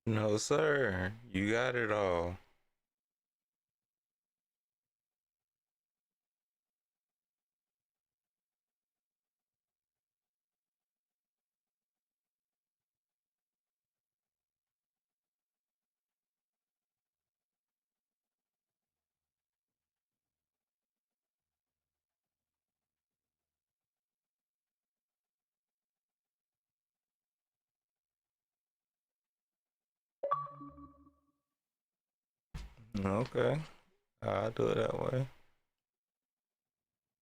No, sir. You got it all. Okay. I'll do it that way.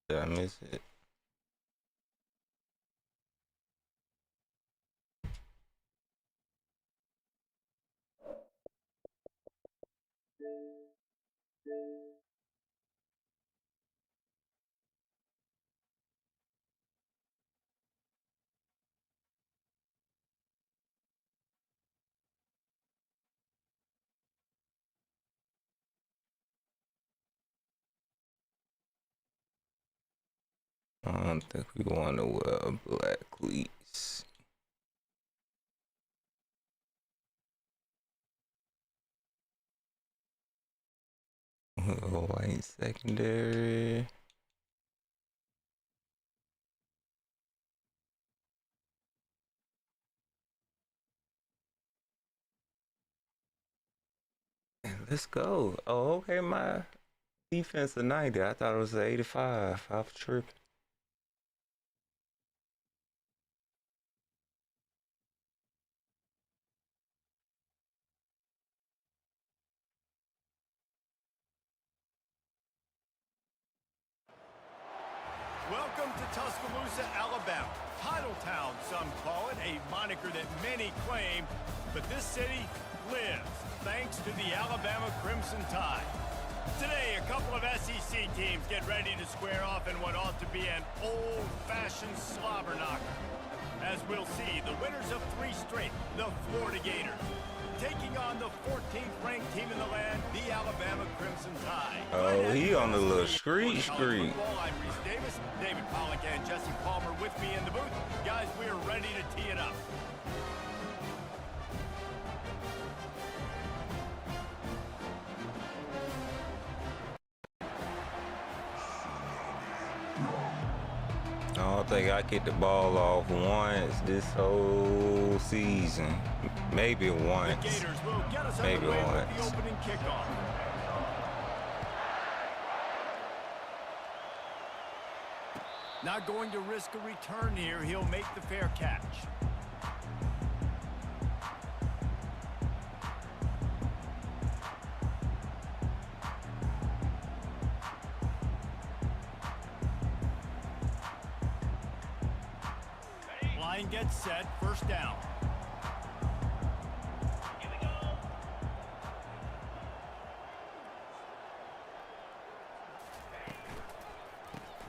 Did I miss it? I don't think we want to wear black cleats. White secondary. Let's go. Oh, okay. My defense a 90. I thought it was an 85. I was tripping. Welcome to Tuscaloosa, Alabama. Titletown, some call it, a moniker that many claim, but this city lives thanks to the Alabama Crimson Tide. Today, a couple of SEC teams get ready to square off in what ought to be an old-fashioned slobber knocker. As we'll see, the winners of 3 straight, the Florida Gators, taking on the 14th ranked team in the land, the Alabama Crimson Tide. Oh, he on the little street. I'm Reese Davis, David Pollock, and Jesse Palmer with me in the booth. Guys, we're ready to tee it up. I don't think I get the ball off once this whole season. Maybe once. The Gators will get us Maybe underway once. with the opening kickoff. Not going to risk a return here. He'll make the fair catch. Line gets set, first down. Here we go.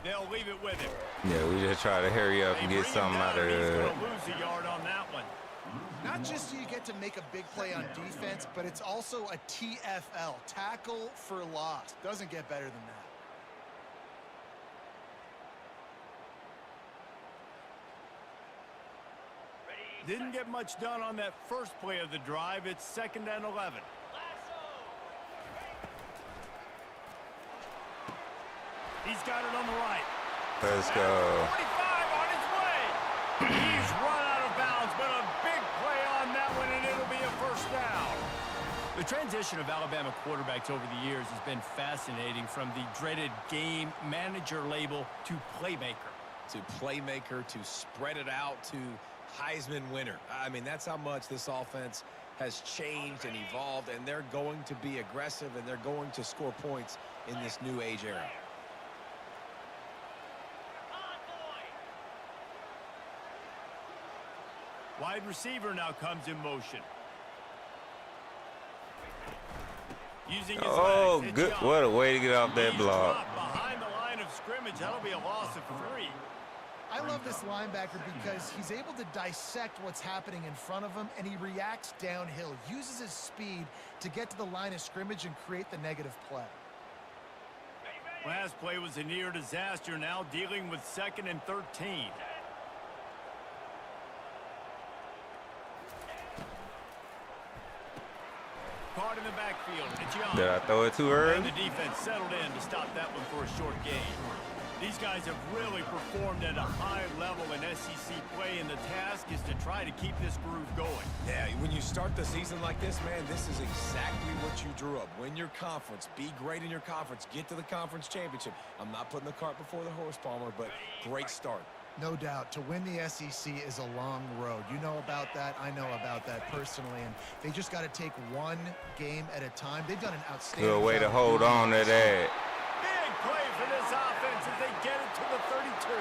They'll leave it with him. Yeah, we just try to hurry up and get something out of He's it. going to lose a yard on that one. Not just so you get to make a big play on defense, but it's also a TFL, tackle for loss. Doesn't get better than that. Didn't get much done on that first play of the drive. It's 2nd and 11. He's got it on the right. Let's go. 45 on his way. He's run out of bounds, but a big play on that one, and it'll be a first down. The transition of Alabama quarterbacks over the years has been fascinating, from the dreaded game manager label to playmaker. To playmaker, to spread it out, to Heisman winner. I mean, that's how much this offense has changed and evolved, and they're going to be aggressive, and they're going to score points in this new age era. Wide receiver now comes in motion. Using his legs, good. What a way to get off that He's block. dropped behind the line of scrimmage. That'll be a loss of 3. I love this linebacker because he's able to dissect what's happening in front of him, and he reacts downhill, uses his speed to get to the line of scrimmage and create the negative play. Last play was a near disaster, now dealing with 2nd and 13. backfield. It's Young. Did I throw it too And early? the defense settled in to stop that one for a short gain. These guys have really performed at a high level in SEC play, and the task is to try to keep this groove going. Yeah, when you start the season like this, man, this is exactly what you drew up. Win your conference. Be great in your conference. Get to the conference championship. I'm not putting the cart before the horse, Palmer, but great start. No doubt. To win the SEC is a long road. You know about that. I know about that personally. And they just got to take one game at a time. They've done an outstanding job. Good way to hold on to that. Big play for this offense as they get it to the 32.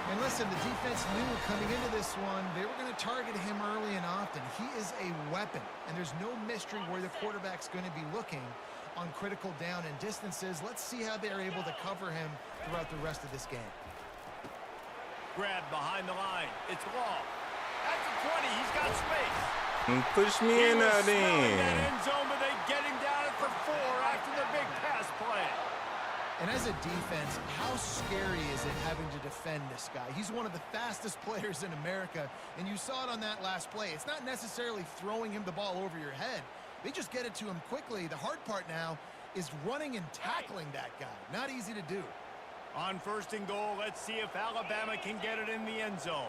And listen, the defense knew coming into this one, they were going to target him early and often. He is a weapon, and there's no mystery where the quarterback's going to be looking on critical down and distances. Let's see how they're able to cover him throughout the rest of this game. Grab behind the line. It's Law. At the 20, he's got space. Push me in there That then. end zone, but they get him down at the 4 after the big pass play. And as a defense, how scary is it having to defend this guy? He's one of the fastest players in America, and you saw it on that last play. It's not necessarily throwing him the ball over your head. They just get it to him quickly. The hard part now is running and tackling that guy. Not easy to do. On 1st and goal, let's see if Alabama can get it in the end zone.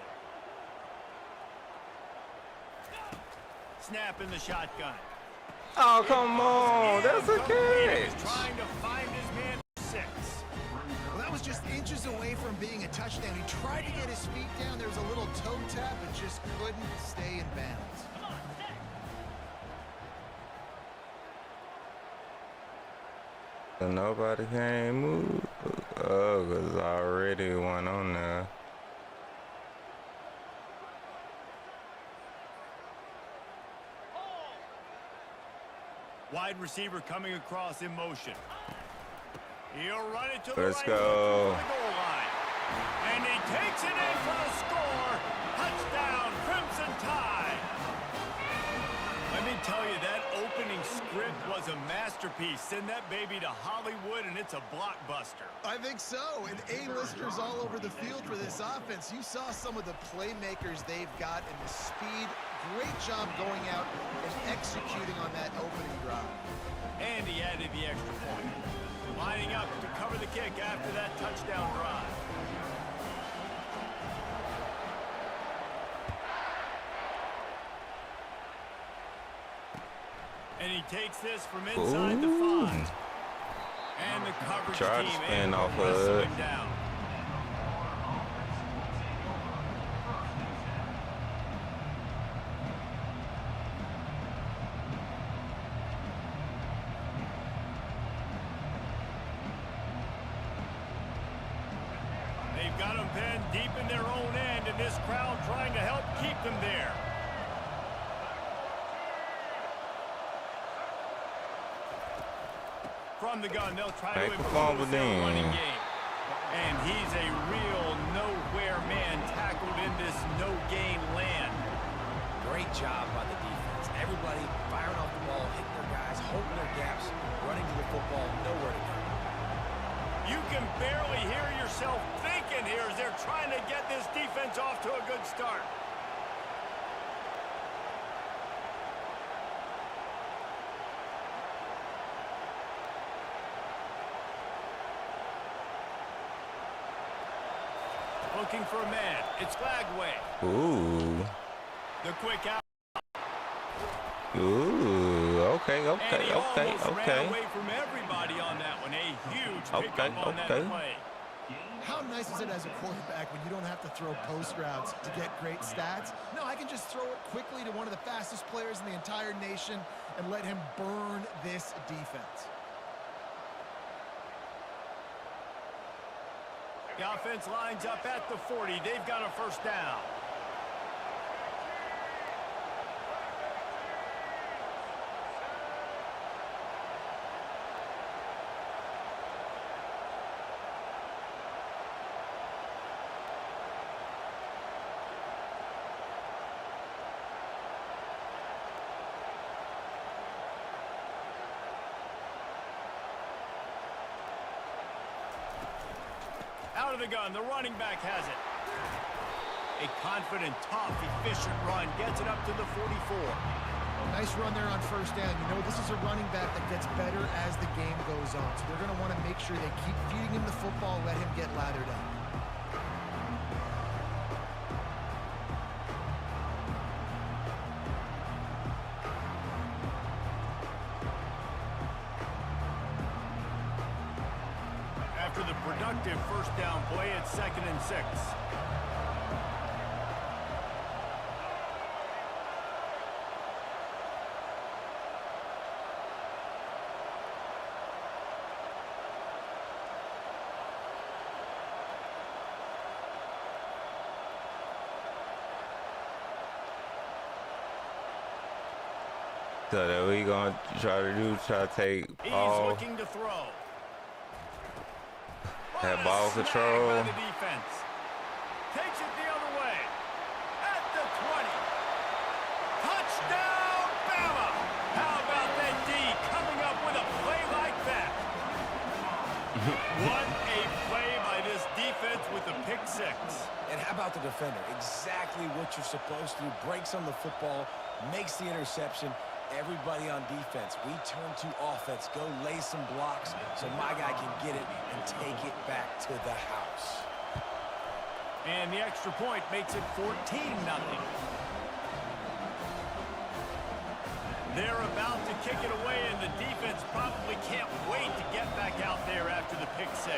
Snap in the shotgun. Oh, come on. That's a He's catch. trying to find his man for 6. Well, that was just inches away from being a touchdown. He tried to get his feet down. There was a little toe tap, but just couldn't stay in bounds. So nobody can move. Oh, because already one on there. Wide receiver coming across in motion. He'll run it to the Let's right go. to the goal line. And he takes it in for the score. Touchdown, Crimson Tide. Let me tell you, that opening script was a masterpiece. Send that baby to Hollywood, and it's a blockbuster. I think so, and A-listers all over the field for this offense. You saw some of the playmakers they've got and the speed. Great job going out and executing on that opening drive. And he added the extra point. Lining up to cover the kick after that touchdown drive. And he takes this from inside the 5. And the coverage Try to team spin able off to wrestle of him it. down. They've got them pinned deep in their own end, and this crowd trying to help keep them there. From the gun, they'll try Make to the improve fumble their then. running game. And he's a real nowhere man tackled in this no-gain land. Great job by the defense. Everybody firing off the ball, hitting their guys, holding their gaps, running to the football, nowhere to go. You can barely hear yourself thinking here as they're trying to get this defense off to a good start. Looking for a man. It's Flagway. Ooh. The quick out. Ooh. Okay, And okay, he okay, almost ran okay. away from everybody on that one. A huge Okay, pickup on that okay. play. How nice is it as a quarterback when you don't have to throw post routes to get great stats? No, I can just throw it quickly to one of the fastest players in the entire nation and let him burn this defense. The offense lines up at the 40. They've got a first down. Out of the gun, the running back has it. A confident, tough, efficient run gets it up to the 44. Nice run there on first down. You know this is a running back that gets better as the game goes on. So they're going to want to make sure they keep feeding him the football, let him get lathered up. After the productive first down play, it's 2nd and 6. So that we gonna try to take He's all looking to throw. that What a ball snag control. by the defense. Takes it the other way. At the 20. Touchdown, Bama! How about that D coming up with a play like that? What a play by this defense with the pick 6. And how about the defender? Exactly what you're supposed to do. Breaks on the football, makes the interception. Everybody on defense, we turn to offense. Go lay some blocks so my guy can get it and take it back to the house. And the extra point makes it 14-0. They're about to kick it away, and the defense probably can't wait to get back out there after the pick 6.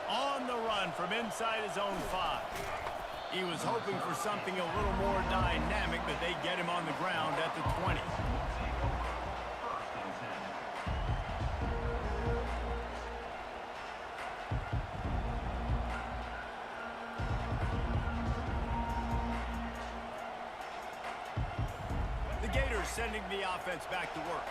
On the run from inside his own 5. He was hoping for something a little more dynamic, but they get him on the ground at the 20. The Gators sending the offense back to work.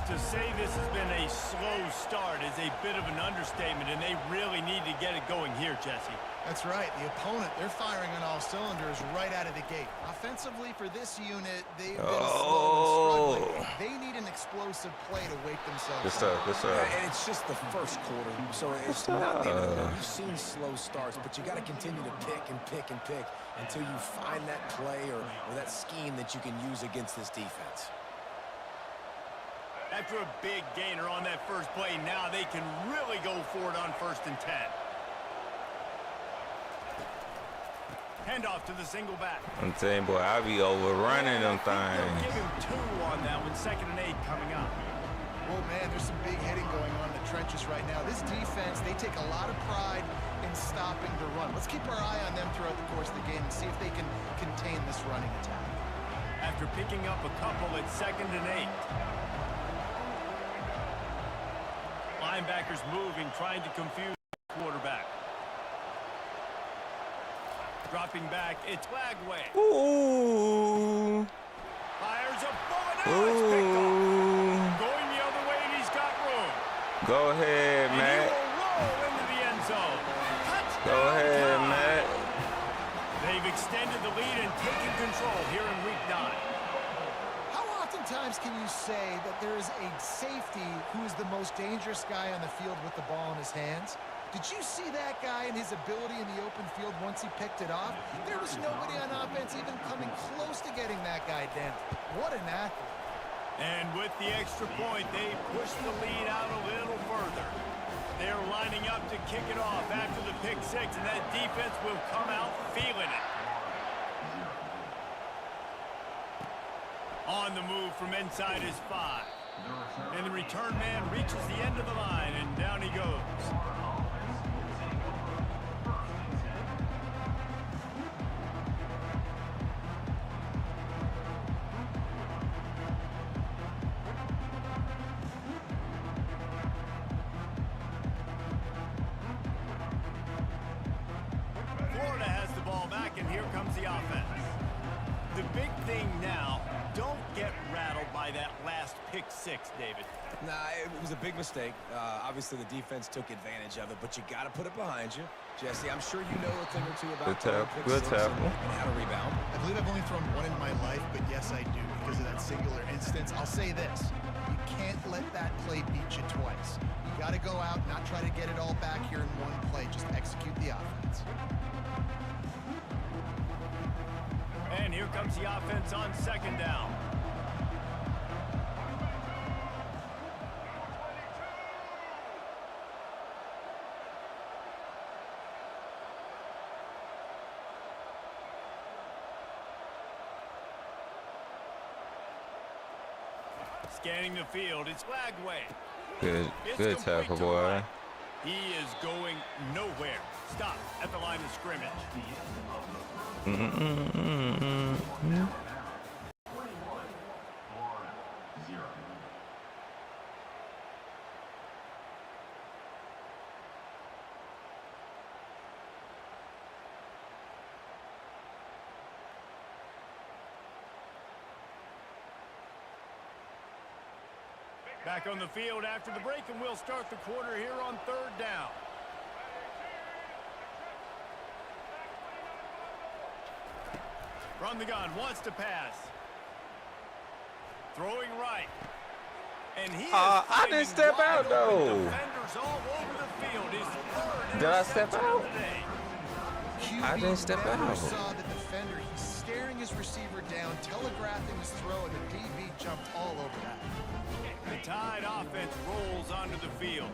To say this has been a slow start is a bit of an understatement, and they really need to get it going here, Jesse. That's right. The opponent, they're firing on all cylinders right out of the gate. Offensively, for this unit, they've been slow and struggling. They need an explosive play to wake themselves up. Yeah, and it's just the first quarter, so it's not the end of the You've seen slow starts, but you got to continue to pick and pick and pick until you find that play or that scheme that you can use against this defense. After a big gainer on that first play, now they can really go for it on 1st and 10. Handoff to the single back. I'm saying, boy, I be overrunning them They'll things. give him 2 on that one. 2nd and 8 coming up. Oh, man, there's some big hitting going on in the trenches right now. This defense, they take a lot of pride in stopping the run. Let's keep our eye on them throughout the course of the game and see if they can contain this running attack. After picking up a couple, it's 2nd and 8. Linebackers moving, trying to confuse the quarterback. Dropping back, it's Flagway. Ooh. Fires a bullet. Oh, it's picked off. Going the other way, and he's got room. Go ahead, And he Matt. will roll into the end zone. Touchdown, Go ahead, Tide. Matt. They've extended the lead and taken control here in Week 9. How oftentimes can you say that there is a safety who is the most dangerous guy on the field with the ball in his hands? Did you see that guy and his ability in the open field once he picked it off? There was nobody on offense even coming close to getting that guy down. What an athlete. And with the extra point, they push the lead out a little further. They're lining up to kick it off after the pick 6, and that defense will come out feeling it. On the move from inside his 5. And the return man reaches the end of the line, and down he goes. Florida has the ball back, and here comes the offense. The big thing now, don't get rattled by that last pick 6, David. Nah, it was a big mistake. Obviously, the defense took advantage of it, but you got to put it behind you. Jesse, I'm sure you know a thing or two about Good tackle. and how to rebound. I believe I've only thrown one in my life, but yes, I do because of that singular instance. I'll say this. You can't let that play beat you twice. You got to go out, not try to get it all back here in one play. Just execute the offense. And here comes the offense on second down. Scanning the field, it's Lagway. Good tackle, boy. He is going nowhere. Stop at the line of scrimmage. Back on the field after the break, and we'll start the quarter here on third down. Run the gun, wants to pass. Throwing right. And he is I didn't step out, though. Defenders all over the field. His third Did I step out? today. I didn't step out. Saw the defender. He's staring his receiver down, telegraphing his throw, and the DB jumped all over that. The Tide offense rolls onto the field.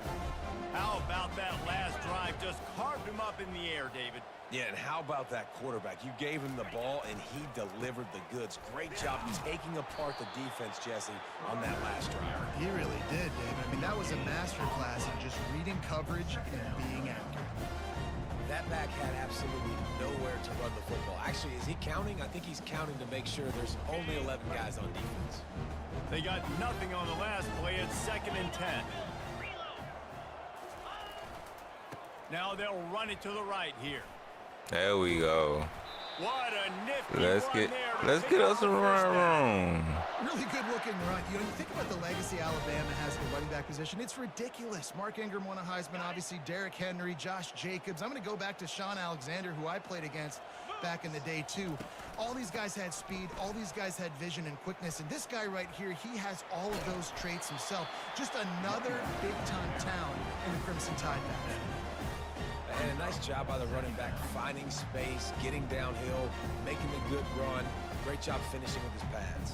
How about that last drive? Just carved him up in the air, David. Yeah, and how about that quarterback? You gave him the ball, and he delivered the goods. Great job taking apart the defense, Jesse, on that last drive. He really did, David. I mean, that was a masterclass in just reading coverage and being accurate. That back had absolutely nowhere to run the football. Actually, is he counting? I think he's counting to make sure there's only 11 guys on defense. They got nothing on the last play. It's 2nd and 10. Now they'll run it to the right here. There we go. What a nifty Let's get us a run room. Really good looking run. You know, you think about the legacy Alabama has in the running back position, it's ridiculous. Mark Ingram won a Heisman, obviously Derrick Henry, Josh Jacobs. I'm going to go back to Sean Alexander, who I played against back in the day too. All these guys had speed, all these guys had vision and quickness, and this guy right here, he has all of those traits himself. Just another big-time talent in the Crimson Tide back. And a nice job by the running back, finding space, getting downhill, making a good run. Great job finishing with his pads.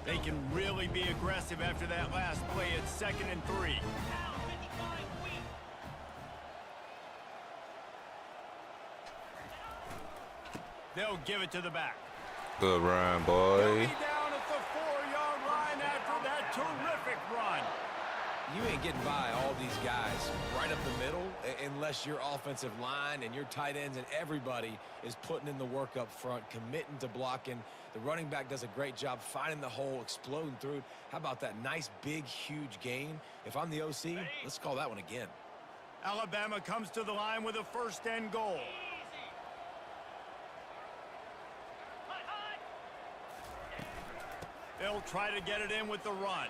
They can really be aggressive after that last play. It's 2nd and 3. They'll give it to the back. Good run, They'll boy. be down at the 4-yard line after that terrific run. You ain't getting by all these guys right up the middle unless your offensive line and your tight ends and everybody is putting in the work up front, committing to blocking. The running back does a great job finding the hole, exploding through it. How about that nice, big, huge gain? If I'm the OC, let's call that one again. Alabama comes to the line with a 1st and goal. They'll try to get it in with the run.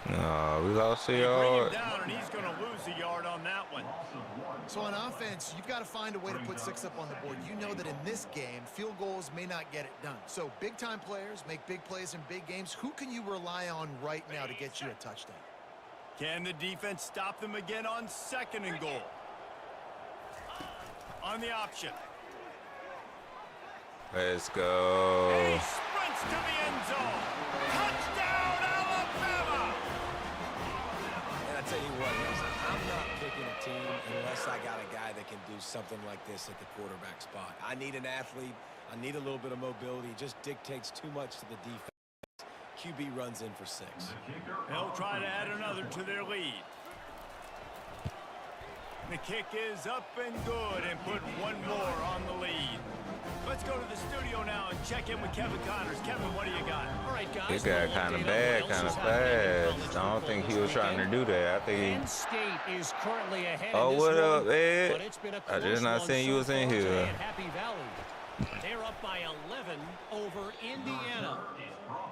No, we lost a They bring him yard. down, and he's going to lose a yard on that one. So on offense, you've got to find a way to put 6 up on the board. You know that in this game, field goals may not get it done. So big-time players make big plays in big games. Who can you rely on right now to get you a touchdown? Can the defense stop them again on 2nd and goal? On the option. Let's go. And he sprints to the end zone. Touchdown, Alabama! And I tell you what, I'm not picking a team unless I got a guy that can do something like this at the quarterback spot. I need an athlete. I need a little bit of mobility. It just dictates too much to the defense. QB runs in for 6. They'll try to add another to their lead. The kick is up and good and put one more on the lead. Let's go to the studio now and check in with Kevin Connors. Kevin, what do you got? All right, guys. It got kind of bad, kind of fast. I don't think he was trying to do that. I think Penn State is currently ahead Oh, in this what up, one, Ed? but it's been a I just close not one seen you so was in far here. today at Happy Valley. They're up by 11 over Indiana.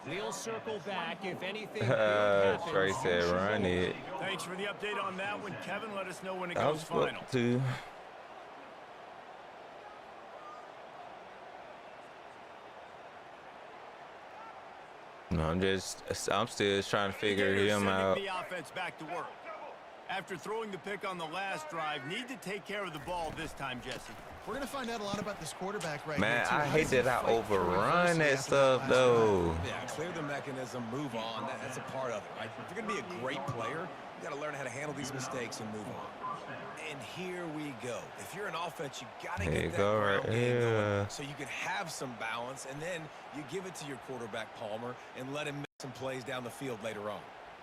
We'll circle back if anything good happens. Trey said run it. Thanks for the update on that one, Kevin. Let us know when it I goes was final. supposed to. No, I'm still trying to figure Gators him sending out. the offense back to work. After throwing the pick on the last drive, need to take care of the ball this time, Jesse. We're going to find out a lot about this quarterback right Man, here, too. I How hate does he that I fight through overrun adversity that after stuff, last though. drive? Yeah, clear the mechanism, move on. That's a part of it, right? If you're going to be a great player, you got to learn how to handle these mistakes and move on. And here we go. If you're an offense, you got to get that ground game going so you can have some balance, and then you give it to your quarterback, Palmer, and let him make some plays down the field later on.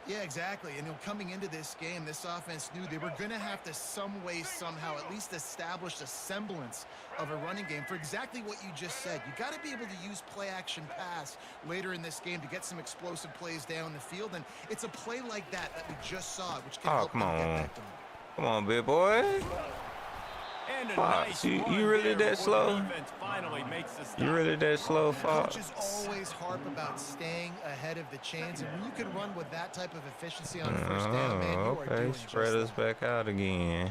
Yeah, exactly. And coming into this game, this offense knew they were going to have to some way, somehow, at least establish a semblance of a running game for exactly what you just said. You got to be able to use play-action pass later in this game to get some explosive plays down the field. And it's a play like that we just saw, which can help them get back to them. Come on, big boy. And a Fox, nice you run really there that before slow? the defense finally makes the stop. You really that slow, Fox? Coaches always harp about staying ahead of the chains, and when you can run with that type of efficiency on first down, man, you are Okay, doing spread just us that. back out again.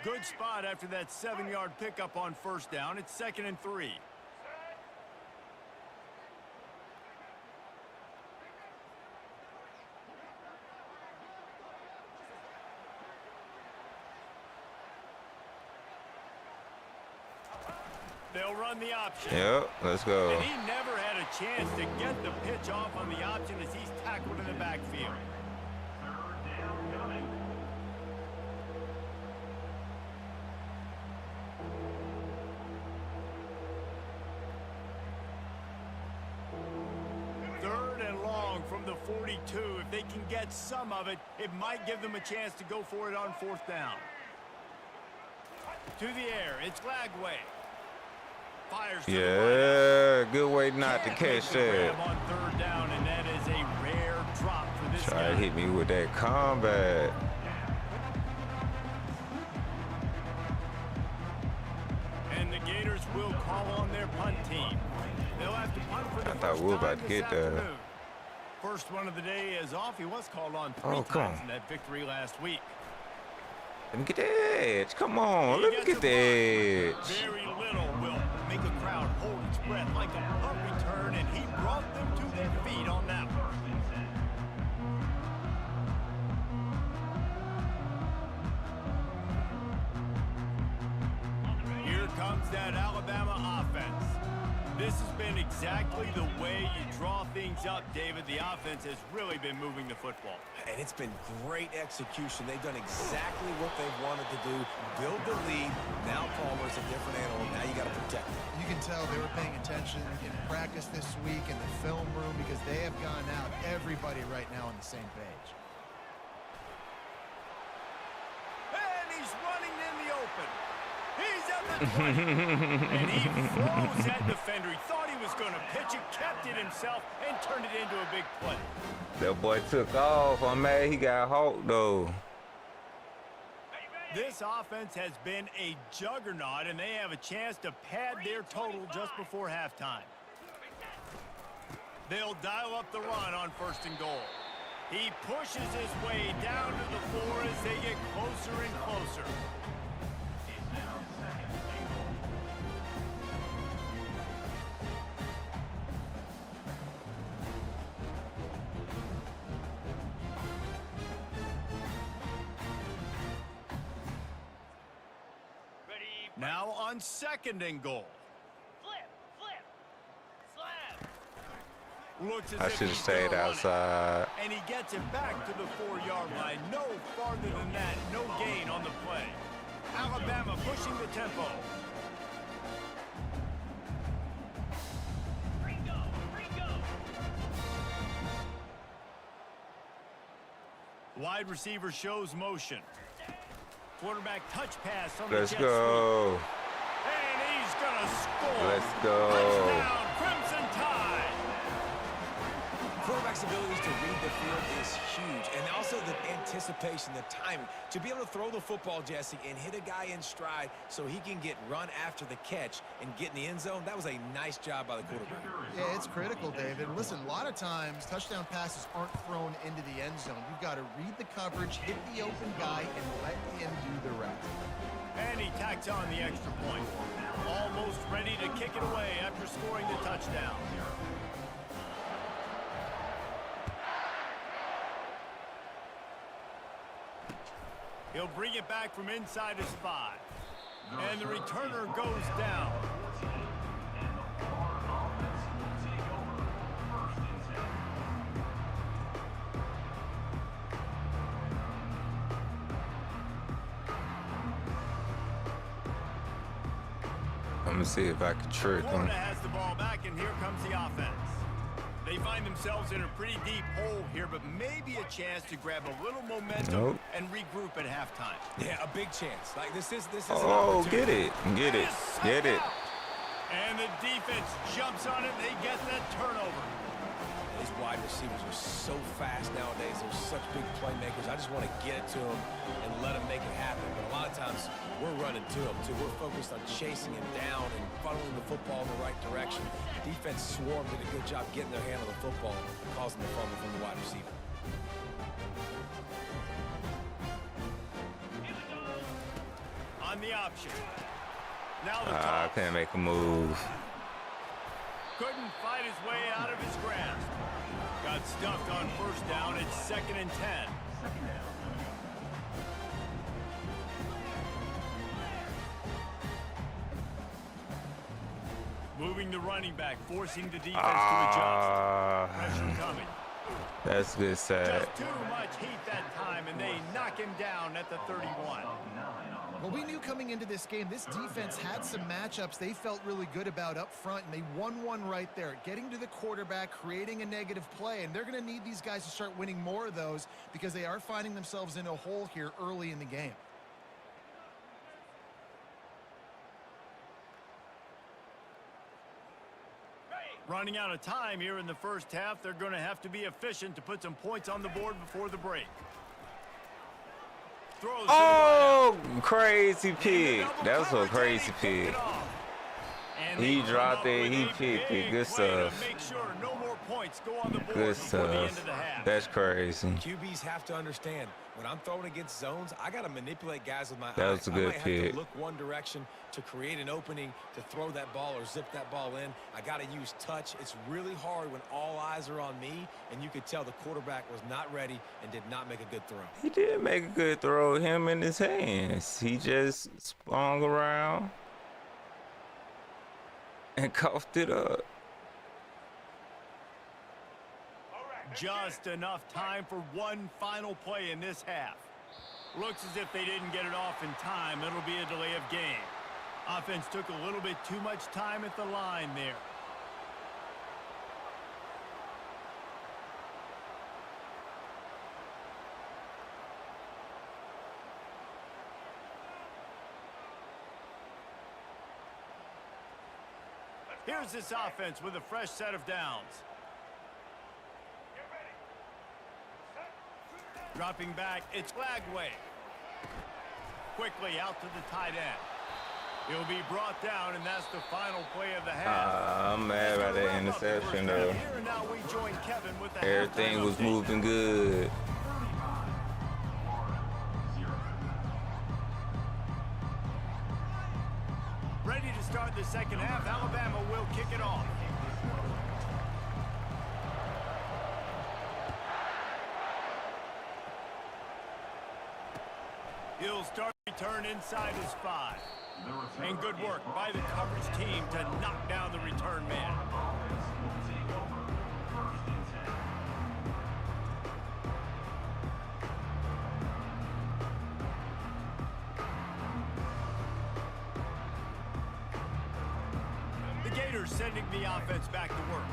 Good spot after that 7-yard pickup on first down. It's 2nd and 3. They'll run the option. Yep, let's go. And he never had a chance to get the pitch off on the option as he's tackled in the backfield. Third and long from the 42. If they can get some of it, it might give them a chance to go for it on 4th down. To the air, it's Lagway. Fires to the Yeah, good way not to Can't catch make the that. grab on 3rd down, and that is a rare drop for this Try guy. to hit me with that combat. And the Gators will call on their punt team. They'll have to punt for the I thought first we were time about to this get there. afternoon. First one of the day is off. He was called on 3 Oh, come times on. in that victory last week. Let me get the edge. Come on, He let me gets get a the block. edge. Very little will make a crowd hold its breath like a punt return, and he brought them to their feet on that one. Here comes that Alabama offense. This has been exactly the way you draw things up, David. The offense has really been moving the football. And it's been great execution. They've done exactly what they've wanted to do. Build the lead. Now Palmer's a different animal. Now you got to protect it. You can tell they were paying attention in practice this week in the film room because they have gone out, everybody right now on the same page. And he's running in the open. He's at the 20. And he froze that defender. He thought he was going to pitch it, kept it himself, and turned it into a big play. That boy took off. I'm mad he got hawked, though. This offense has been a juggernaut, and they have a chance to pad their total just before halftime. They'll dial up the run on 1st and goal. He pushes his way down to the 4 as they get closer and closer. Now on 2nd and goal. Looks as I if should have he's stayed gonna run it. outside. And he gets it back to the 4-yard line. No farther than that. No gain on the play. Alabama pushing the tempo. Wide receiver shows motion. Quarterback touch pass on the Let's jet go. sweep. And he's going to score. Let's go. Touchdown, Crimson Tide. Quarterback quarterback's ability to read the field is huge. And also the anticipation, the timing. To be able to throw the football, Jesse, and hit a guy in stride so he can get run after the catch and get in the end zone, that was a nice job by the quarterback. Yeah, it's critical, David. Listen, a lot of times touchdown passes aren't thrown into the end zone. You've got to read the coverage, hit the open guy, and let him do the rest. And he tacks on the extra point. Almost ready to kick it away after scoring the touchdown. He'll bring it back from inside his 5. And the returner goes down. I'm gonna see if I can trick him. Florida has the ball back, and here comes the offense. They find themselves in a pretty deep hole here, but maybe a chance to grab a little momentum and regroup at halftime. Yeah, a big chance. Like this is Oh, get it. Get it. Get it. And the defense jumps on it. They get that turnover. These wide receivers are so fast nowadays. They're such big playmakers. I just want to get it to them and let them make it happen. But a lot of times we're running to them, too. We're focused on chasing him down and funneling the football in the right direction. The defense swarmed, did a good job getting their hand on the football and causing the fumble from the wide receiver. On the option. Now the I toss. can't make a move. Couldn't fight his way out of his grasp. Got stuffed on first down. It's 2nd and 10. Moving the running back, forcing the defense to adjust. Pressure coming. That's good sack. Just too much heat that time, and they knock him down at the 31. Well, we knew coming into this game, this defense had some matchups they felt really good about up front, and they won one right there. Getting to the quarterback, creating a negative play, and they're going to need these guys to start winning more of those because they are finding themselves in a hole here early in the game. Running out of time here in the first half, they're going to have to be efficient to put some points on the board before the break. Throws Oh, crazy pick. That was a crazy pick. He dropped it. He picked it. Good stuff. Make sure no more points go on the board Good before the end stuff. of the half. That's crazy. QBs have to understand, when I'm throwing against zones, I got to manipulate guys with my eyes. That was a good I might have pick. to look one direction to create an opening to throw that ball or zip that ball in. I got to use touch. It's really hard when all eyes are on me, and you could tell the quarterback was not ready and did not make a good throw. He did make a good throw. Him in his hands. He just spun around and coughed it up. Just enough time for one final play in this half. Looks as if they didn't get it off in time. It'll be a delay of game. Offense took a little bit too much time at the line there. Here's this offense with a fresh set of downs. Dropping back, it's Flagway. Quickly out to the tight end. He'll be brought down, and that's the final play of the half. I'm mad about that interception, though. Here and now we join Kevin with the Everything halftime was update. moving good. Ready to start the second half. Alabama will kick it off. He'll start return inside his 5. And good work by the coverage team to knock down the return man. The Gators sending the offense back to work.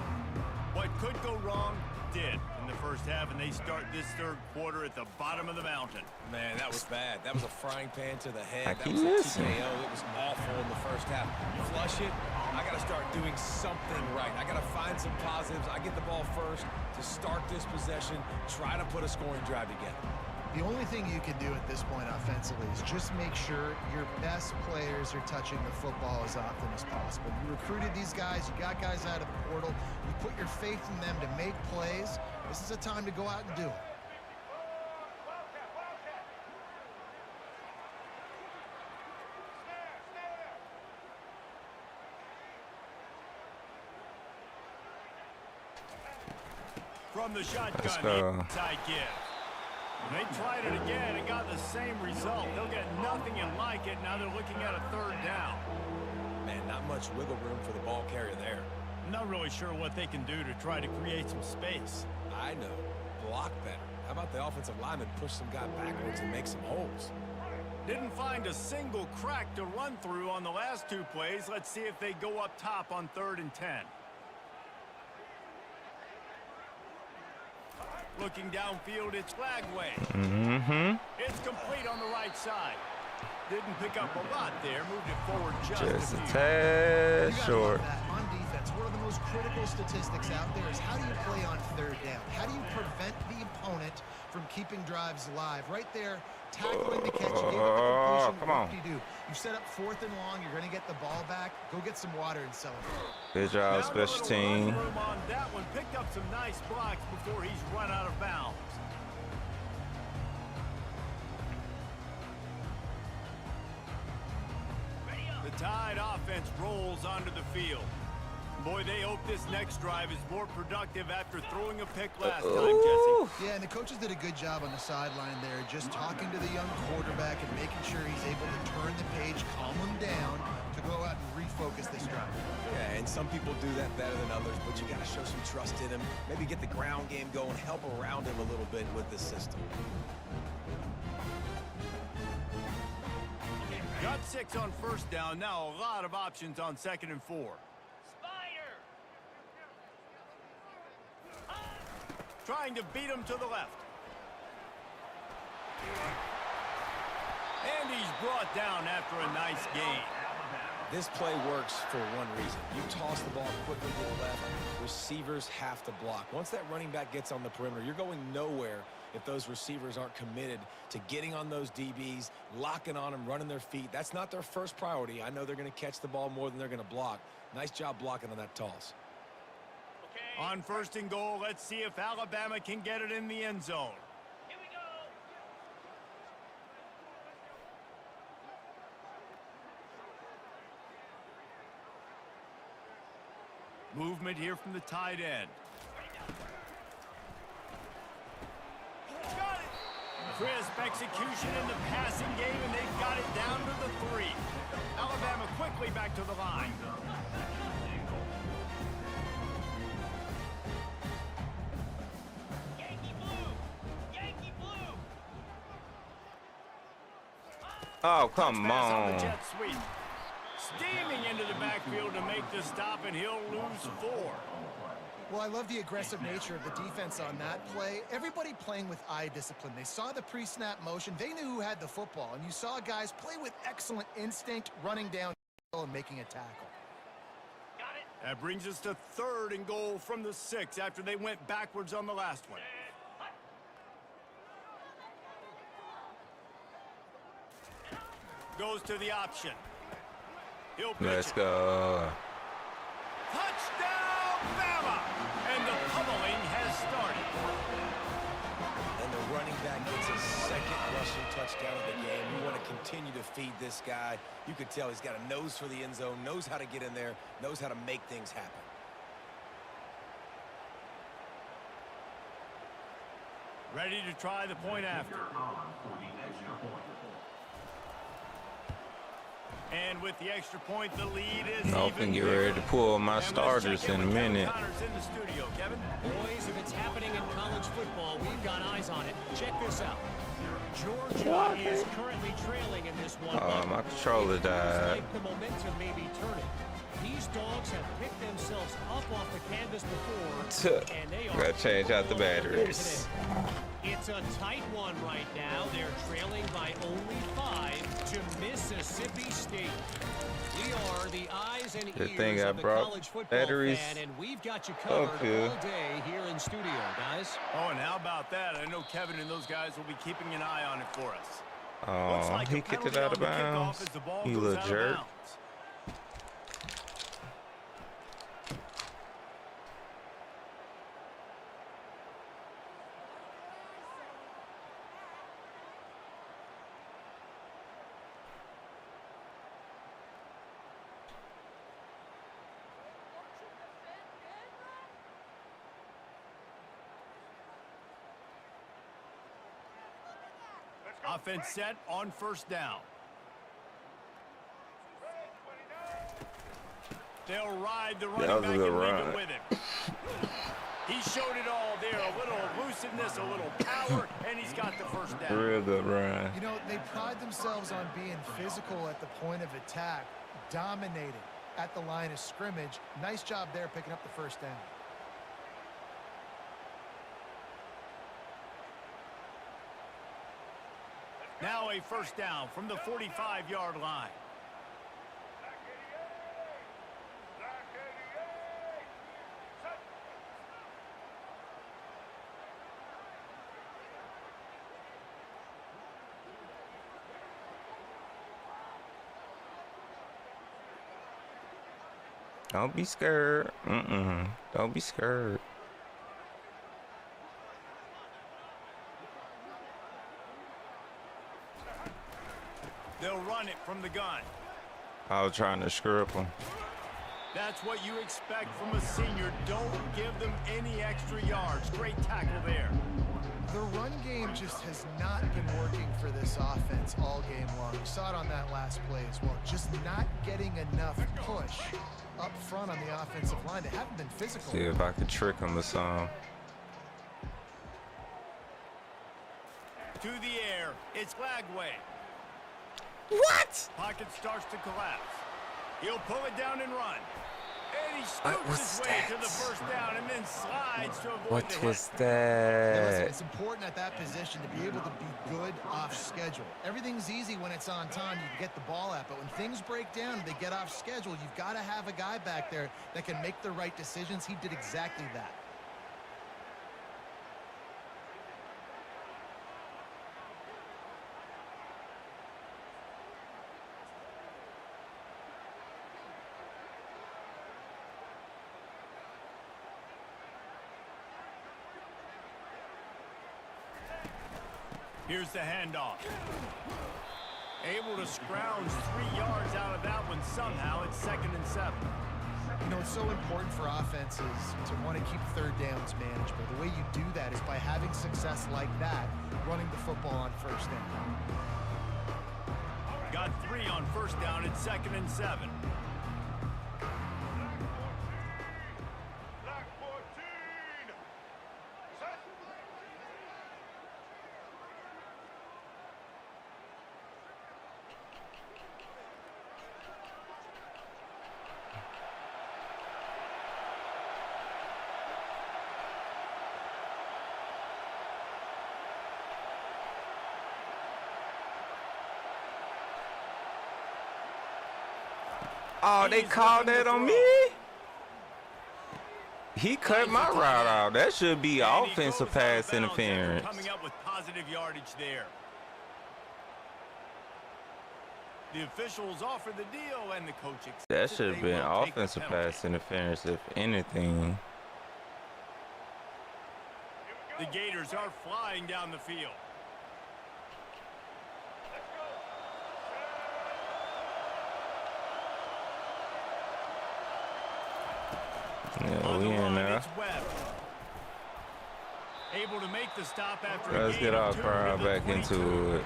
What could go wrong did in the first half, and they start this third quarter at the bottom of the mountain. Man, that was bad. That was a frying pan to the head. I That keep was a missing. TKO. It was awful in the first half. You flush it, I got to start doing something right. I got to find some positives. I get the ball first to start this possession, try to put a scoring drive together. The only thing you can do at this point offensively is just make sure your best players are touching the football as often as possible. You recruited these guys, you got guys out of the portal, you put your faith in them to make plays. This is a time to go out and do it. From the shotgun, inside give. They tried it again and got the same result. They'll get nothing and like it. Now they're looking at a third down. Man, not much wiggle room for the ball carrier there. I'm not really sure what they can do to try to create some space. I know. Block better. How about the offensive lineman push some guy backwards and make some holes? Didn't find a single crack to run through on the last two plays. Let's see if they go up top on 3rd and 10. Looking downfield, it's Flagway. It's complete on the right side. Didn't pick up a lot there. Moved it forward just a tad short. On defense, one of the most critical statistics out there is how do you play on 3rd down? How do you prevent the opponent from keeping drives alive? Right there, tackling the catch. You gave up the completion. Come on. What do? You set up 4th and long. You're going to get the ball back. Go get some water and celebrate. Good job, special team. On that one, picked up some nice blocks before he's run out of bounds. The Tide offense rolls onto the field. Boy, they hope this next drive is more productive after throwing a pick last time, Jesse. Yeah, and the coaches did a good job on the sideline there, just talking to the young quarterback and making sure he's able to turn the page, calm him down to go out and refocus this drive. Yeah, and some people do that better than others, but you got to show some trust in him. Maybe get the ground game going, help around him a little bit with this system. Got 6 on 1st down. Now a lot of options on 2nd and 4. Trying to beat him to the left. And he's brought down after a nice gain. This play works for one reason. You toss the ball quickly to the left, receivers have to block. Once that running back gets on the perimeter, you're going nowhere if those receivers aren't committed to getting on those DBs, locking on them, running their feet. That's not their first priority. I know they're going to catch the ball more than they're going to block. Nice job blocking on that toss. On 1st and goal, let's see if Alabama can get it in the end zone. Here we go. Movement here from the tight end. Got it! Crisp execution in the passing game, and they've got it down to the 3. Alabama quickly back to the line. Oh, come on. The jet sweep. Steaming into the backfield to make the stop, and he'll lose 4. Well, I love the aggressive nature of the defense on that play. Everybody playing with eye discipline. They saw the pre-snap motion. They knew who had the football, and you saw guys play with excellent instinct, running down and making a tackle. Got it. That brings us to 3rd and goal from the 6 after they went backwards on the last one. Goes to the option. He'll pitch Let's it. go. Touchdown, Bama! And the pummeling has started. And the running back gets his 2nd rushing touchdown of the game. You want to continue to feed this guy. You could tell he's got a nose for the end zone, knows how to get in there, knows how to make things happen. Ready to try the point after. And with the extra point, the lead is I can get ready to pull my starters in a minute. In the studio, Kevin. Boys, if it's happening in college football, we've got eyes on it. Check this out. Georgia is currently trailing in this one. Oh, my controller died. Like the momentum may be turning. These dogs have picked themselves up off the canvas before, and they are Gotta change out the batteries. It's a tight one right now. They're trailing by only 5 to Mississippi State. We are the eyes eyes and Good ears thing I of the brought college football batteries fan, and we've got you covered up here. all day here in studio, guys. Oh, and how about that? I know Kevin and those guys will be keeping an eye on it for us. Looks Oh, like he a kicked it penalty out of on the kickoff bounds. as the ball You goes little out of jerk. bounds. Offense set on first down. They'll ride the running was a back good and leave run. it with him. He showed it all there. A little elusiveness, a little power, and he's got the first down. Real good run. You know, they pride themselves on being physical at the point of attack, dominating at the line of scrimmage. Nice job there picking up the first down. Now a first down from the 45-yard line. Don't be scared. Don't be scared. They'll run it from the gun. I was trying to script him. That's what you expect from a senior. Don't give them any extra yards. Great tackle there. The run game just has not been working for this offense all game long. You saw it on that last play as well. Just not getting enough push up front on the offensive line. They haven't been physical. See if I could trick him or something. To the air. It's Lagway. What? Pocket starts to collapse. He'll pull it down and run. And he scoops what's his way to that? the first down and then slides to avoid What the was hit. Now listen, that? it's important at that position to be able to be good off schedule. Everything's easy when it's on time. You can get the ball out. But when things break down and they get off schedule, you've got to have a guy back there that can make the right decisions. He did exactly that. Here's the handoff. Able to scrounge 3 yards out of that one somehow. It's 2nd and 7. You know, it's so important for offenses to want to keep third downs manageable. The way you do that is by having success like that, running the football on first down. Got 3 on first down. It's 2nd and 7. Oh, they called that on me? He cut my route out. That should be And he offensive goes out of pass bounds after interference. coming up with positive yardage there. The officials offer the deal, and the coach accepts That it. should have They been will take the offensive penalty. pass interference, if anything. The Gators are flying down the field. Yeah, On we the in line, there. it's Webb. Able to make the stop after Let's a get gain of our 2 crowd to the back 22. into it.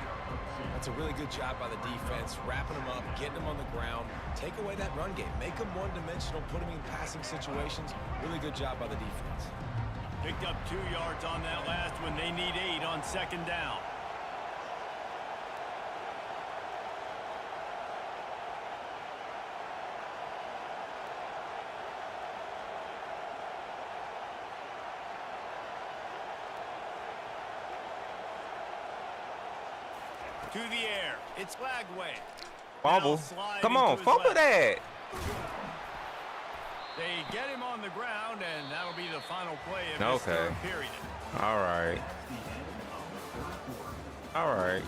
That's a really good job by the defense, wrapping them up, getting them on the ground, take away that run game, make them one-dimensional, put them in passing situations. Really good job by the defense. Picked up 2 yards on that last one. They need 8 on 2nd down. To the air. It's Lagway. Fumble. Now sliding Come on, to his fumble left. that. They get him on the ground, and that'll be the final play of this third period. All right. All right.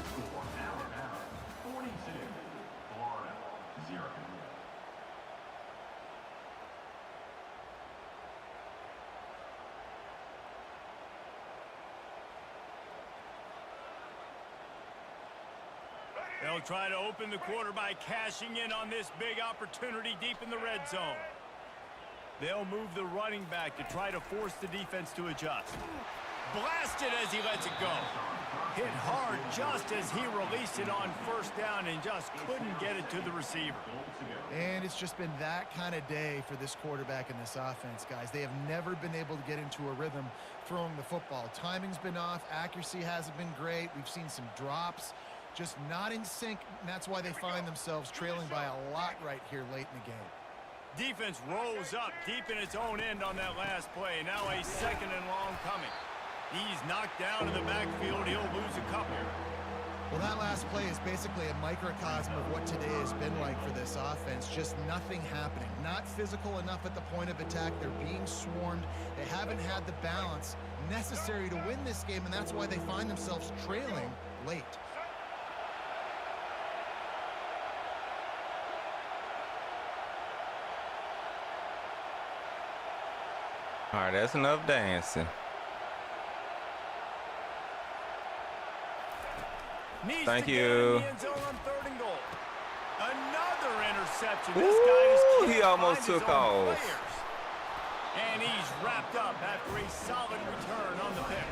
They'll try to open the quarter by cashing in on this big opportunity deep in the red zone. They'll move the running back to try to force the defense to adjust. Blasted as he lets it go. Hit hard just as he released it on first down and just couldn't get it to the receiver. And it's just been that kind of day for this quarterback and this offense, guys. They have never been able to get into a rhythm throwing the football. Timing's been off. Accuracy hasn't been great. We've seen some drops. Just not in sync, and that's why they find themselves trailing by a lot right here late in the game. Defense rolls up deep in its own end on that last play. Now a second and long coming. He's knocked down in the backfield. He'll lose a couple. Well, that last play is basically a microcosm of what today has been like for this offense. Just nothing happening. Not physical enough at the point of attack. They're being swarmed. They haven't had the balance necessary to win this game, and that's why they find themselves trailing late. All right, that's enough dancing. Thank you. Another interception. Ooh, this guy just he almost took off. And he's wrapped up after a solid return on the pick.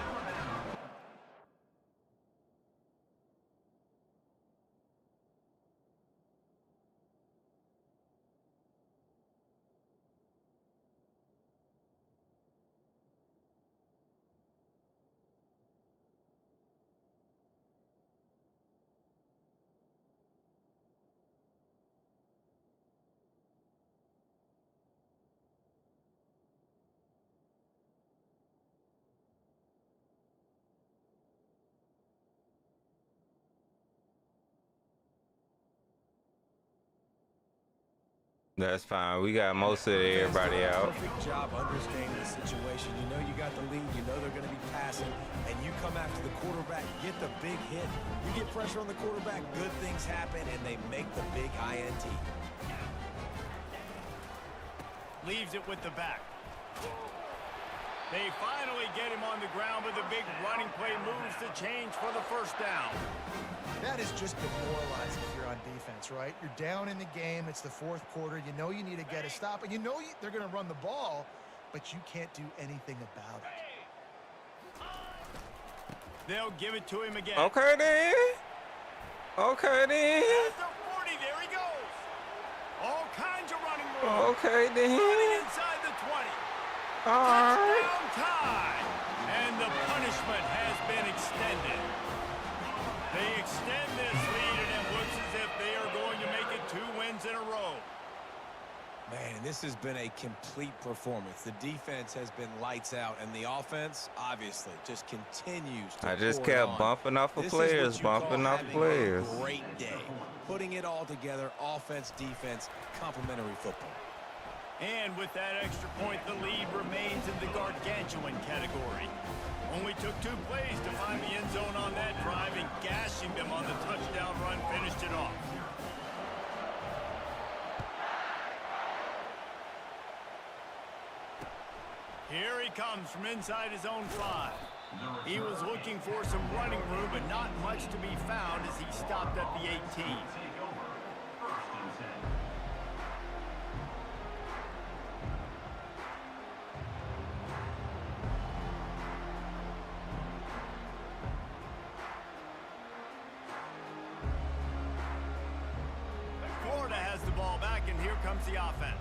That's fine. We got most of everybody out. Perfect job understanding the situation. You know you got the lead. You know they're going to be passing. And you come after the quarterback, get the big hit. You get pressure on the quarterback, good things happen, and they make the big INT. Leaves it with the back. They finally get him on the ground, but the big running play moves the change for the first down. That is just demoralizing if you're on defense, right? You're down in the game. It's the fourth quarter. You know you need to get a stop, and you know they're going to run the ball, but you can't do anything about it. They'll give it to him again. Okay, then. Okay, then. At the 40, there he goes. All kinds of running room. Okay, then. Running inside the 20. All right. Touchdown time. And the punishment has been extended. They extend this lead, and it looks as if they are going to make it 2 wins in a row. Man, this has been a complete performance. The defense has been lights out, and the offense, obviously, just continues to I just pour it kept on. bumping off of This players, is what you bumping call off having players. a great day. Putting it all together, offense, defense, complementary football. And with that extra point, the lead remains in the gargantuan category. Only took 2 plays to find the end zone on that drive, and gashing them on the touchdown run finished it off. Here he comes from inside his own 5. He was looking for some running room, but not much to be found as he stopped at the 18. Florida has the ball back, and here comes the offense.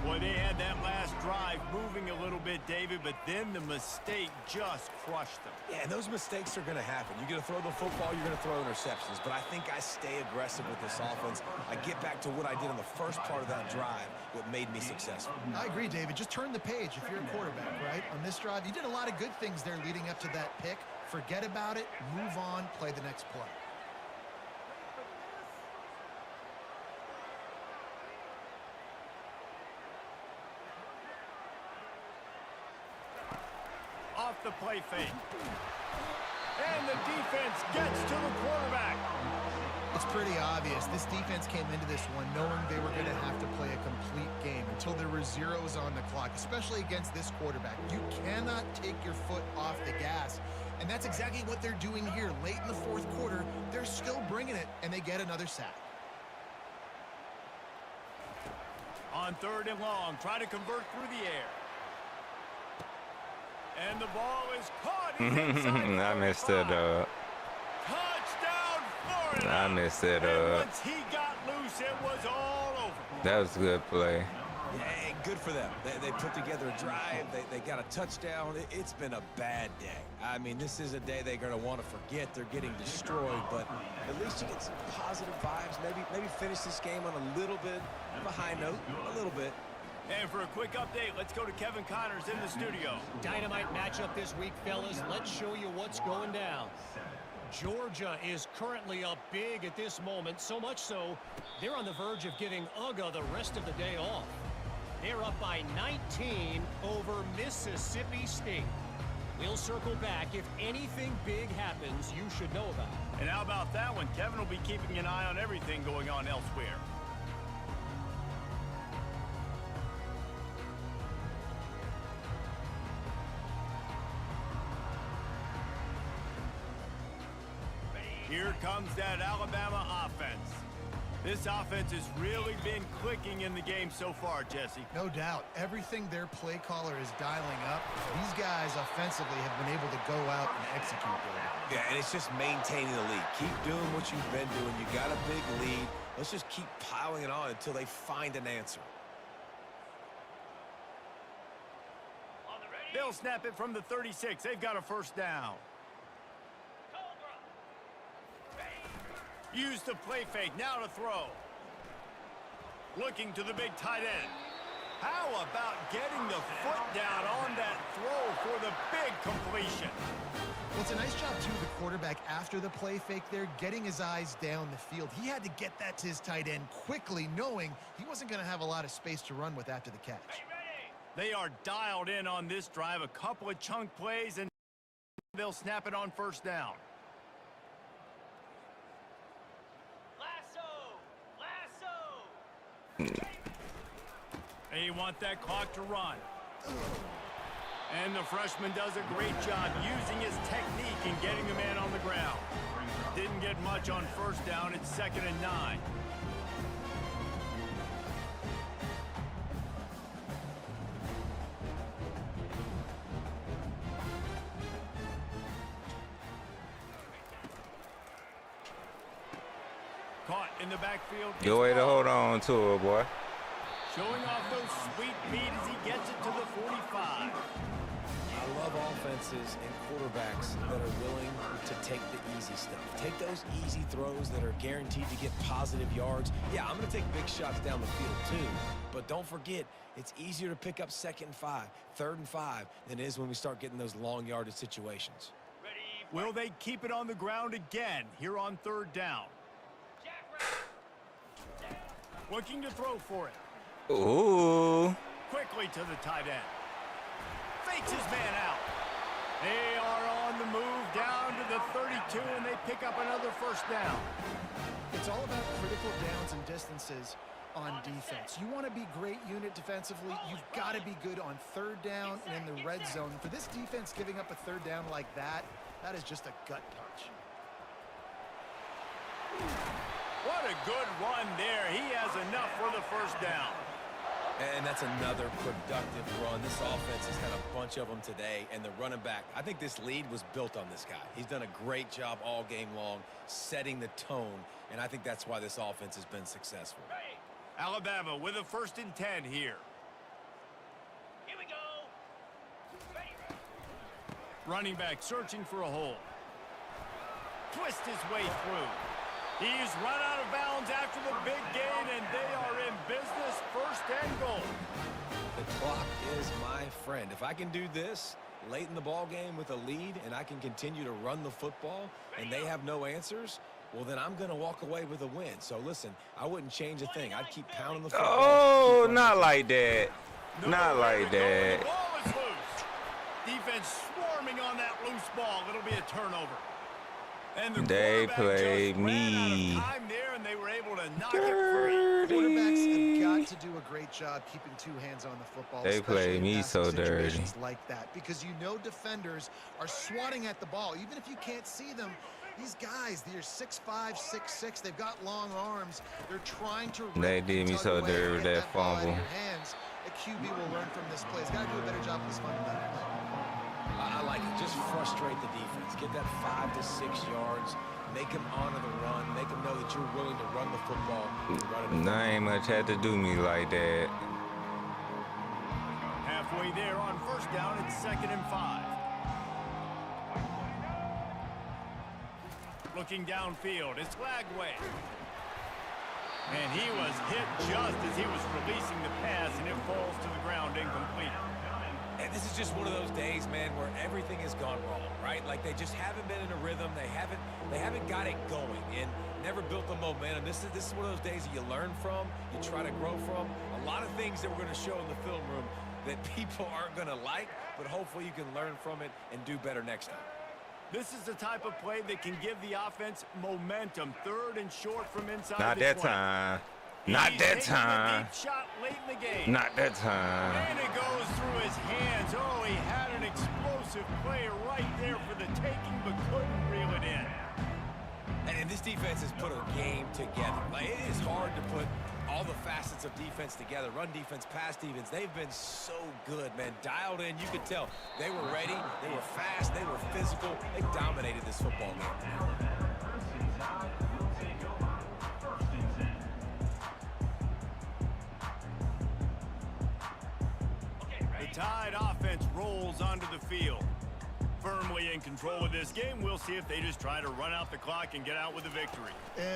Boy, they had that last drive moving a little bit, David, but then the mistake just crushed them. Yeah, and those mistakes are going to happen. You're going to throw the football, you're going to throw interceptions. But I think I stay aggressive with this offense. I get back to what I did in the first part of that drive, what made me successful. I agree, David. Just turn the page if you're a quarterback, right? On this drive, you did a lot of good things there leading up to that pick. Forget about it, move on, play the next play. the play fake. And the defense gets to the quarterback. It's pretty obvious. This defense came into this one knowing they were going to have to play a complete game until there were zeros on the clock, especially against this quarterback. You cannot take your foot off the gas, and that's exactly what they're doing here. Late in the fourth quarter, they're still bringing it, and they get another sack. On 3rd and long, try to convert through the air. And the ball is caught. I messed it up. Touchdown, Florida. I messed it And up. once he got loose, it was all over. That was a good play. Yeah, good for them. They put together a drive. They got a touchdown. It's been a bad day. I mean, this is a day they're going to want to forget. They're getting destroyed, but at least you get some positive vibes. Maybe finish this game on a little bit of a high note, a little bit. And for a quick update, let's go to Kevin Connors in the studio. Dynamite matchup this week, fellas. Let's show you what's going down. Georgia is currently up big at this moment, so much so they're on the verge of giving UGA the rest of the day off. They're up by 19 over Mississippi State. We'll circle back. If anything big happens, you should know about it. And how about that one? Kevin will be keeping an eye on everything going on elsewhere. Here comes that Alabama offense. This offense has really been clicking in the game so far, Jesse. No doubt. Everything their play caller is dialing up, these guys offensively have been able to go out and execute there. Yeah, and it's just maintaining the lead. Keep doing what you've been doing. You got a big lead. Let's just keep piling it on until they find an answer. They'll snap it from the 36. They've got a first down. Use the play fake. Now to throw. Looking to the big tight end. How about getting the foot down on that throw for the big completion? Well, it's a nice job, too, the quarterback, after the play fake there, getting his eyes down the field. He had to get that to his tight end quickly, knowing he wasn't going to have a lot of space to run with after the catch. They are dialed in on this drive. A couple of chunk plays, and they'll snap it on first down. They want that clock to run. And the freshman does a great job using his technique and getting the man on the ground. Didn't get much on first down. It's 2nd and 9. Caught in the backfield. Good way to hold on to it, boy. Showing off those sweet feet as he gets it to the 45. I love offenses and quarterbacks that are willing to take the easy stuff. Take those easy throws that are guaranteed to get positive yards. Yeah, I'm going to take big shots down the field too. But don't forget, it's easier to pick up 2nd and 5, 3rd and 5 than it is when we start getting those long yardage situations. Will they keep it on the ground again here on 3rd down? Looking to throw for it. Ooh. Quickly to the tight end. Fakes his man out. They are on the move down to the 32, and they pick up another first down. It's all about critical downs and distances on defense. You want to be great unit defensively. You've got to be good on 3rd down and in the red zone. For this defense, giving up a 3rd down like that is just a gut punch. What a good run there. He has enough for the first down. And that's another productive run. This offense has had a bunch of them today, and the running back, I think this lead was built on this guy. He's done a great job all game long, setting the tone, and I think that's why this offense has been successful. Alabama with a 1st and 10 here. Here we go. Running back searching for a hole. Twist his way through. He's run out of bounds after the big gain, and they are in business. 1st and goal. The clock is my friend. If I can do this late in the ball game with a lead and I can continue to run the football and they have no answers, well, then I'm going to walk away with a win. So, listen, I wouldn't change a thing. I'd keep pounding the football. Oh, not like that. Not like that. The ball is loose. Defense swarms swarming on that loose ball. It'll be a turnover. And the They played just ran out me. of time there, and they were able to knock it free. Quarterbacks have got to do a great job keeping two hands on the football. They played me so dirty. Situations like that, because you know defenders are swatting at the ball. Even if you can't see them, these guys, they're 6'5", 6'6", they've got long arms. They're trying to They did me so dirty with that fumble. A QB will learn from this play. He's got to do a better job with his fundamentals. I like it. Just frustrate the defense. Get that 5 to 6 yards. Make them honor the run. Make them know that you're willing to run the football. Not ain't much had to do me like that. Halfway there on first down, it's 2nd and 5. Looking downfield, it's Lagway. And he was hit just as he was releasing the pass, and it falls to the ground incomplete. And this is just one of those days, man, where everything has gone wrong, right? Like they just haven't been in a rhythm. They haven't got it going and never built the momentum. This is one of those days that you learn from, you try to grow from. A lot of things that we're going to show in the film room that people aren't going to like, but hopefully you can learn from it and do better next time. This is the type of play that can give the offense momentum. 3rd and short from inside Not the that 20. time. Not He's that taking a time. deep shot late in the game. Not that time. And it goes through his hands. Oh, he had an explosive play right there for the taking, but couldn't reel it in. And this defense has put a game together. Like, it is hard to put all the facets of defense together. Run defense, pass defense. They've been so good, man. Dialed in. You could tell they were ready. They were fast. They were physical. They dominated this football game. The Tide offense rolls onto the field. Firmly in control of this game. We'll see if they just try to run out the clock and get out with a victory.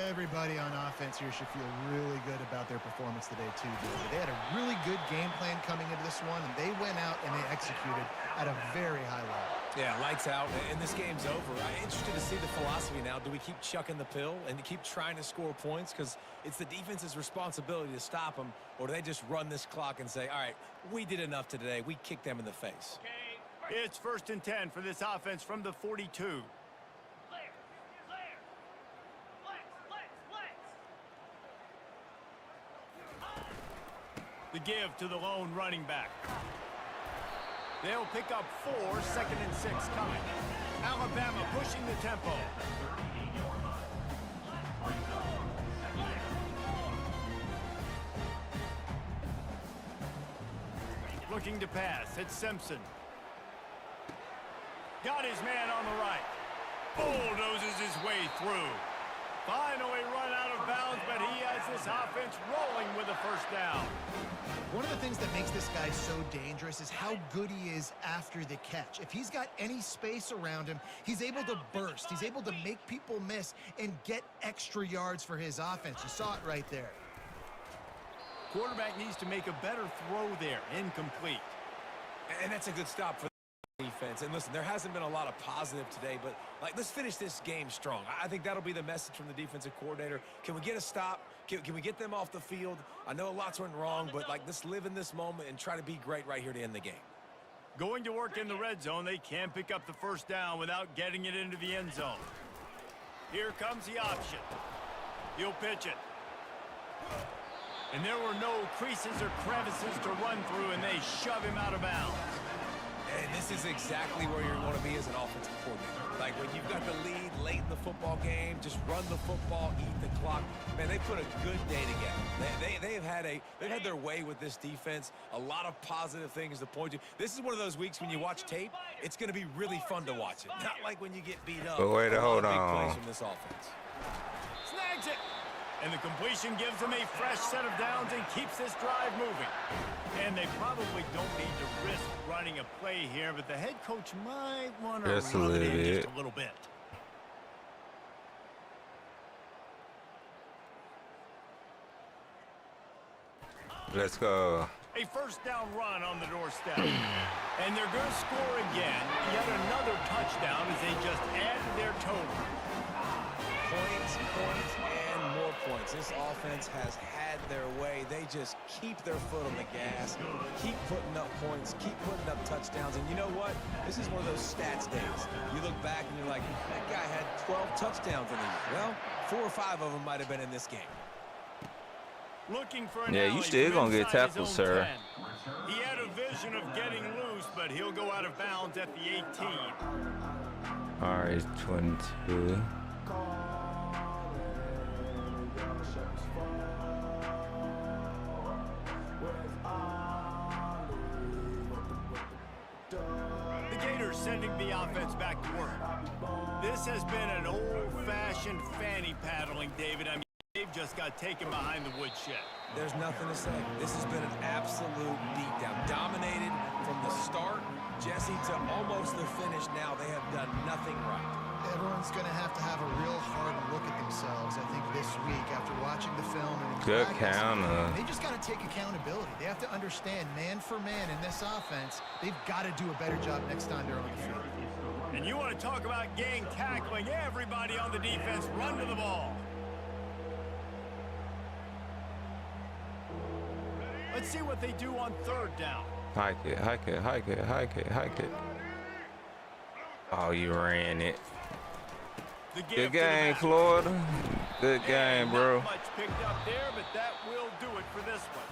Everybody on offense here should feel really good about their performance today, too, David. They had a really good game plan coming into this one, and they went out and they executed at a very high level. Yeah, lights out, and this game's over. I'm interested to see the philosophy now. Do we keep chucking the pill and keep trying to score points? Because it's the defense's responsibility to stop them, or do they just run this clock and say, all right, we did enough today. We kicked them in the face. It's 1st and 10 for this offense from the 42. The give to the lone running back. They'll pick up 4, 2nd and 6 coming. Alabama pushing the tempo. Looking to pass, it's Simpson. Got his man on the right. Bulldozes his way through. Finally run out of bounds, but he has this offense rolling with a first down. One of the things that makes this guy so dangerous is how good he is after the catch. If he's got any space around him, he's able to burst. He's able to make people miss and get extra yards for his offense. You saw it right there. Quarterback needs to make a better throw there. Incomplete. And that's a good stop for the defense. And listen, there hasn't been a lot of positive today, but like, let's finish this game strong. I think that'll be the message from the defensive coordinator. Can we get a stop? Can we get them off the field? I know lots went wrong, but like, let's live in this moment and try to be great right here to end the game. Going to work in the red zone. They can't pick up the first down without getting it into the end zone. Here comes the option. He'll pitch it. And there were no creases or crevices to run through, and they shove him out of bounds. And this is exactly where you're going to be as an offensive coordinator. Like, when you've got the lead late in the football game, just run the football, eat the clock. Man, they put a good day together. They've had their way with this defense. A lot of positive things to point to. This is one of those weeks when you watch tape, it's going to be really fun to watch it. Not like when you get beat up. But wait, hold big on. plays from this offense. Snags it. And the completion gives them a fresh set of downs and keeps this drive moving. And they probably don't need to risk running a play here, but the head coach might want to run it in just a little bit. Let's go. A first down run on the doorstep. And they're going to score again. Yet another touchdown as they just add to their total. Points points and more points. This offense has had their way. They just keep their foot on the gas, keep putting up points, keep putting up touchdowns. And you know what? This is one of those stats days. You look back and you're like, that guy had 12 touchdowns in the year. Well, 4 or 5 of them might have been in this game. Looking for an Yeah, you still gonna get tackled, sir. 10. He had a vision of getting loose, but he'll go out of bounds at the 18. All right, 22. The Gators sending the offense back to work. This has been an old-fashioned fanny paddling, David. I mean, they've just got taken behind the woodshed. There's nothing to say. This has been an absolute beatdown. Dominated from the start, Jesse, to almost the finish now. They have done nothing right. Everyone's going to have a real hard look at themselves, I think, this week after watching the film. And Good counter. They just got to take accountability. They have to understand, man for man in this offense, they've got to do a better job next time they're on the field. And you want to talk about gang tackling, everybody on the defense run to the ball. Let's see what they do on third down. Hike it, hike it, hike it, hike it, hike it. Oh, you ran it. Good game, Florida. Good game, bro. Not much picked up there, but that will do it for this one.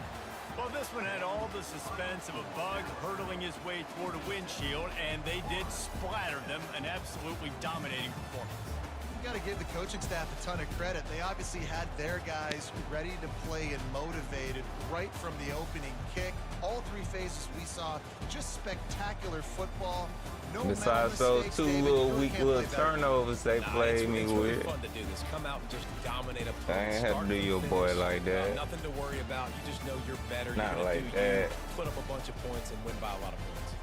Well, this one had all the suspense of a bug hurtling his way toward a windshield, and they did splatter them. An absolutely dominating performance. You got to give the coaching staff a ton of credit. They obviously had their guys ready to play and motivated right from the opening kick. All 3 phases we saw, just spectacular football. No Besides those mistakes, 2 David, little you really weak can't little play better. turnovers they played me it's with. really fun to do this. Come out and just dominate a I ain't had to do your boy like that. Nothing to worry about. You just know you're better. Not you're like do that. You, put up a bunch of points and win by a lot of points.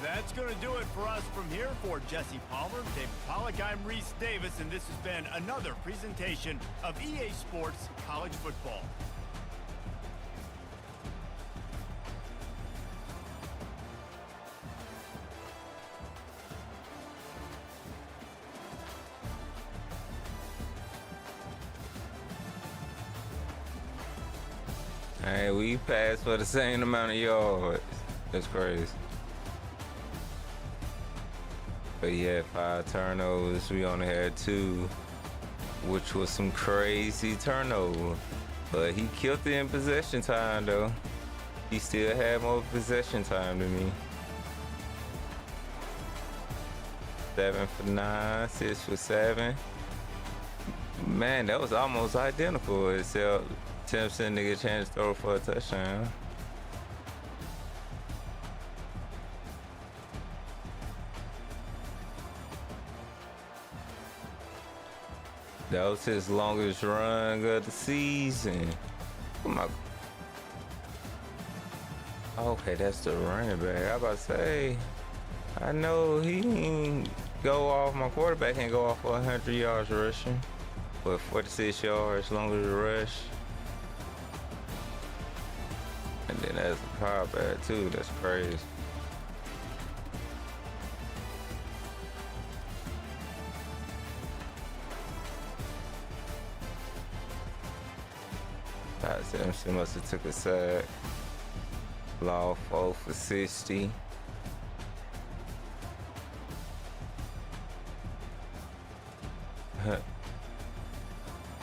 That's going to do it for us from here. For Jesse Palmer, David Pollack, I'm Reese Davis, and this has been another presentation of EA Sports College Football. Hey, we passed for the same amount of yards. That's crazy. But he had 5 turnovers. We only had 2, which was some crazy turnover. But he killed it in possession time, though. He still had more possession time than me. 7 for 9, 6 for 7. Man, that was almost identical, except Simpson to get a chance to throw for a touchdown. That was his longest run of the season. Okay, that's the running back. I about to say, I know he ain't go off, my quarterback can't go off for 100 yards rushing, but 46 yards longer to rush. And then that's a power back too, that's crazy. Pat Simpson must have took a sack. Law 4 for 60.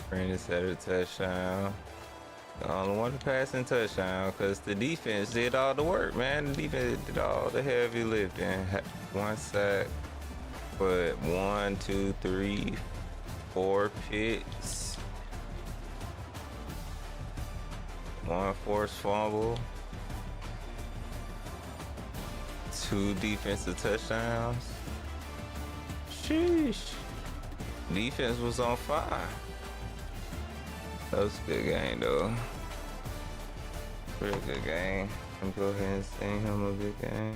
Brandon set a touchdown. The only one passing touchdown because the defense did all the work, man. The defense did all the heavy lifting. 1 sack, but 1, 2, 3, 4 picks. 1 forced fumble. 2 defensive touchdowns. Sheesh. Defense was on fire. That was a good game, though. Pretty good game. I'm go ahead and sing him a good game.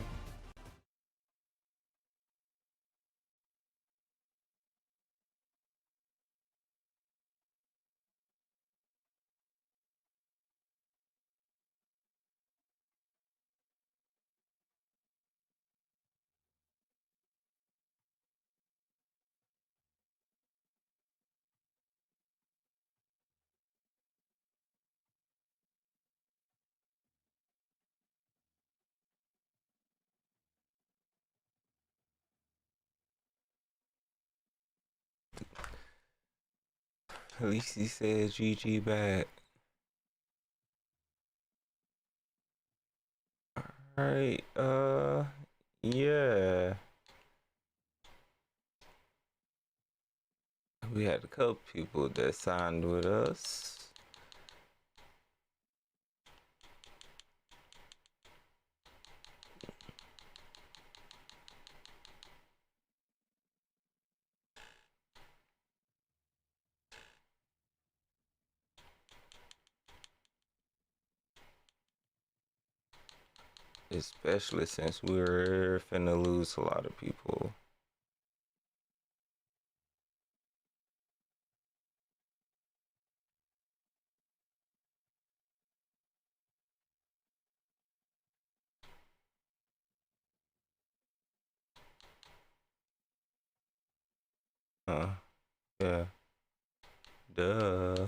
At least he said GG back. Alright, yeah. We had a couple people that signed with us. Especially since we're finna lose a lot of people. Yeah. Duh.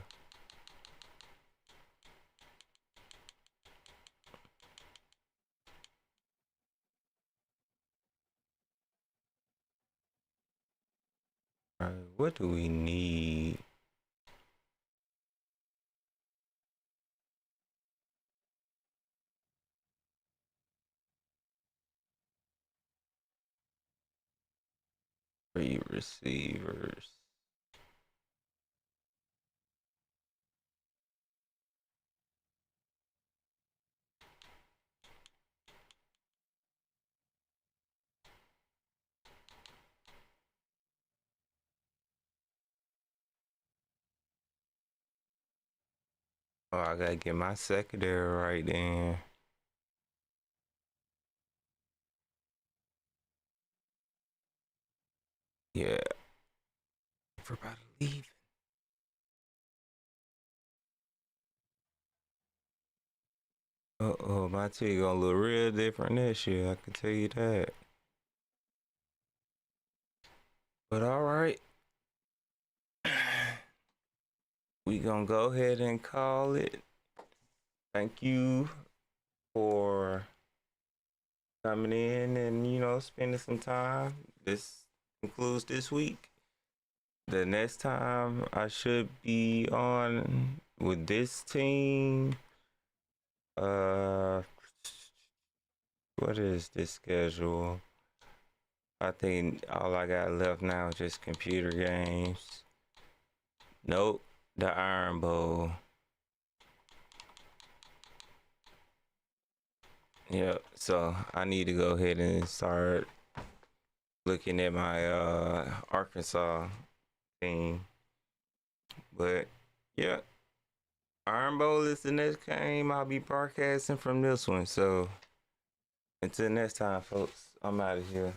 Alright, what do we need? Three receivers. Oh, I gotta get my secondary right then. Yeah. Everybody leaving. Uh-oh, my team gonna look real different this year, I can tell you that. But alright. We gonna go ahead and call it. Thank you for coming in and, spending some time. This concludes this week. The next time I should be on with this team. What is this schedule? I think all I got left now is just computer games. Nope, the Iron Bowl. Yep, so I need to go ahead and start looking at my Arkansas team. But yeah, Iron Bowl is the next game. I'll be broadcasting from this one. So until next time, folks, I'm out of here.